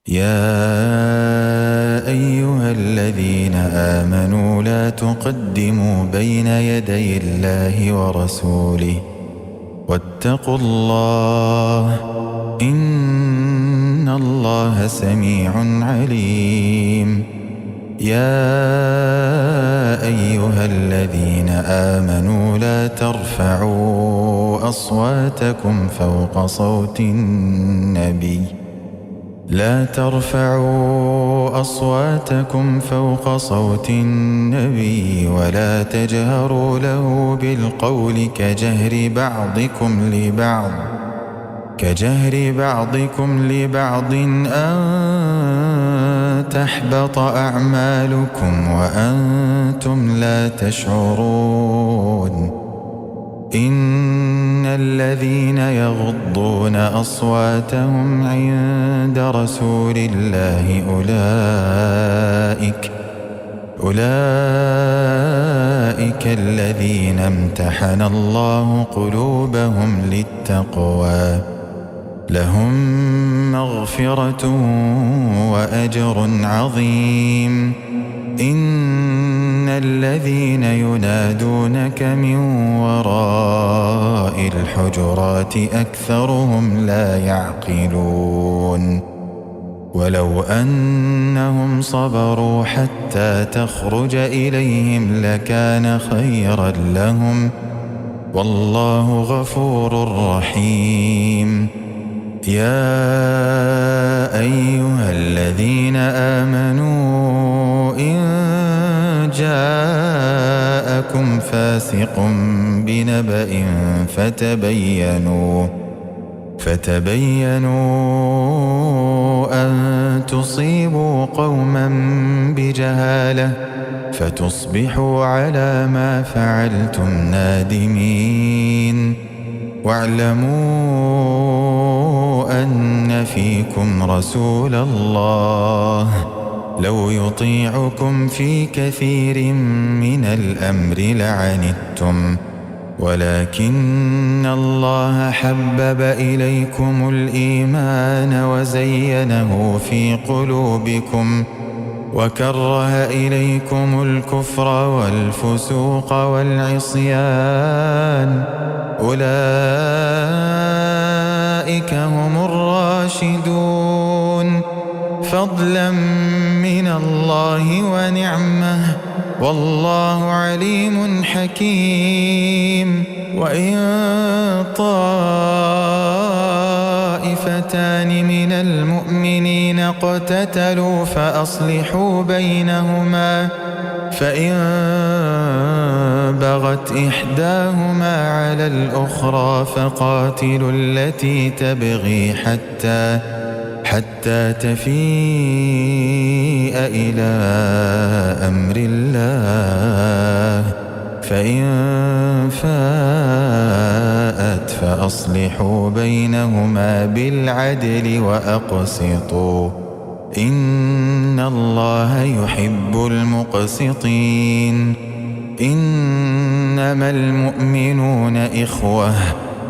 يا أيها الذين آمنوا لا تقدموا بين يدي الله ورسوله واتقوا الله إن الله سميع عليم. يا أيها الذين آمنوا لا ترفعوا أصواتكم فوق صوت النبي ولا تجهروا له بالقول كجهر بعضكم لبعض أن تحبط أعمالكم وأنتم لا تشعرون. إن الذين يغضون أصواتهم عند رسول الله أولئك الذين امتحن الله قلوبهم للتقوى لهم مغفرة وأجر عظيم. إن الذين ينادونك من وراء الحجرات أكثرهم لا يعقلون. ولو أنهم صبروا حتى تخرج إليهم لكان خيرا لهم والله غفور رحيم. يا أيها الذين آمنوا إن جاءكم فاسق بنبأ فتبينوا أن تصيبوا قوما بجهالة فتصبحوا على ما فعلتم نادمين. واعلموا أن فيكم رسول الله لو يطيعكم في كثير من الأمر لعنتم ولكن الله حبب إليكم الإيمان وزينه في قلوبكم وكره إليكم الكفر والفسوق والعصيان أولئك هم الراشدون فضلا من الله ونعمه والله عليم حكيم. وإن طائفتان من المؤمنين اقتتلوا فأصلحوا بينهما فإن بغت إحداهما على الأخرى فقاتلوا التي تبغي حتى تفيء إلى أمر الله فإن فاءت فأصلحوا بينهما بالعدل وأقسطوا إن الله يحب المقسطين. إنما المؤمنون إخوة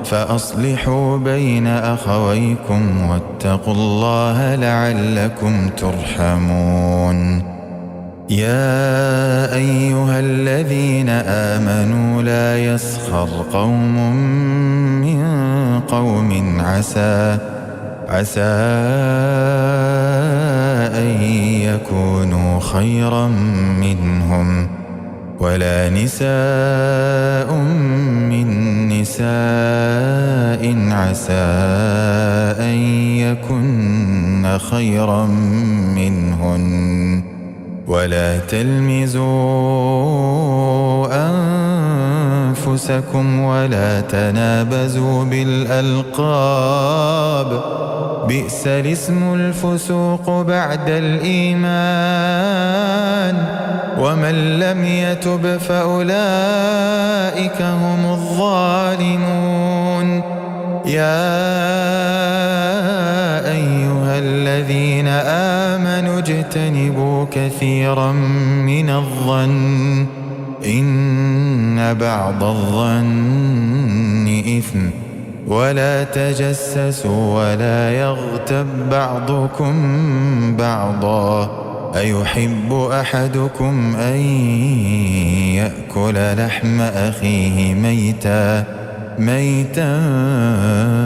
فأصلحوا بين أخويكم واتقوا الله لعلكم ترحمون. يا أيها الذين آمنوا لا يسخر قوم من قوم عسى أن يكونوا خيرا منهم ولا نساء من نساء عسى أن يكن خيرا منهن ولا تلمزوا أنفسكم ولا تنابزوا بالألقاب بئس الاسم الفسوق بعد الإيمان ومن لم يتب فأولئك هم الظالمون. يا أيها الذين آمنوا اجتنبوا كثيرا من الظن إن بعض الظن إثم ولا تجسسوا ولا يغتب بعضكم بعضا أيحب أحدكم أن يأكل لحم أخيه ميتا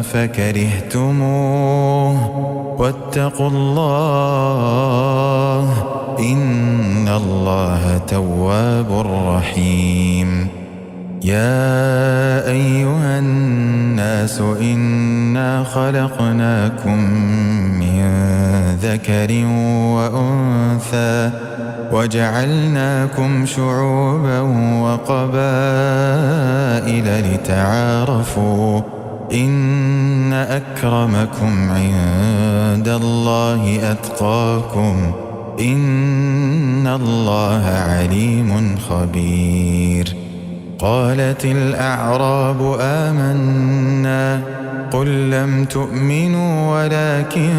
فكرهتموه واتقوا الله إن الله تواب رحيم يا أيها الناس إنا خلقناكم من ذكر وأنثى وجعلناكم شعوبا وقبائل لتعارفوا إن أكرمكم عند الله أتقاكم إن الله عليم خبير قالت الأعراب آمنا قل لم تؤمنوا ولكن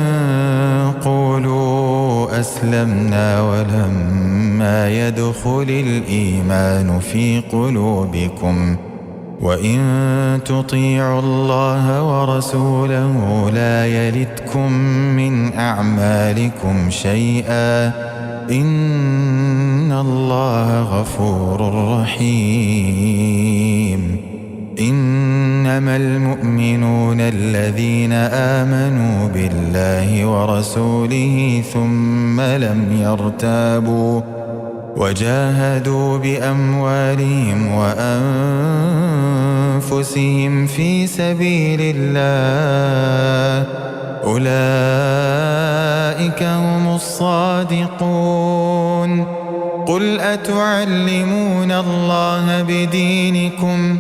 قولوا أسلمنا ولما يدخل الإيمان في قلوبكم وإن تطيعوا الله ورسوله لا يلتكم من أعمالكم شيئا إن الله غفور رحيم إنما المؤمنون الذين آمنوا بالله ورسوله ثم لم يرتابوا وجاهدوا بأموالهم وأنفسهم في سبيل الله أولئك هم الصادقون قل أتعلمون الله بدينكم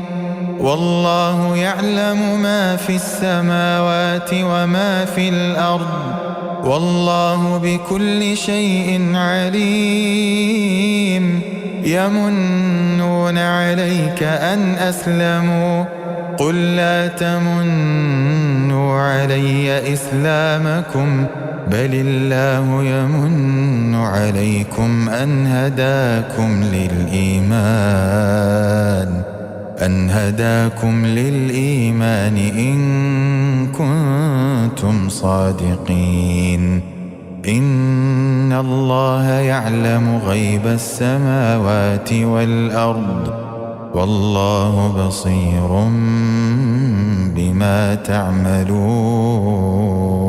والله يعلم ما في السماوات وما في الأرض والله بكل شيء عليم يمنون عليك أن أسلموا قل لا تمنوا علي إسلامكم بل الله يمن عليكم أن هداكم للإيمان إن كنتم صادقين إن الله يعلم غيب السماوات والأرض والله بصير بما تعملون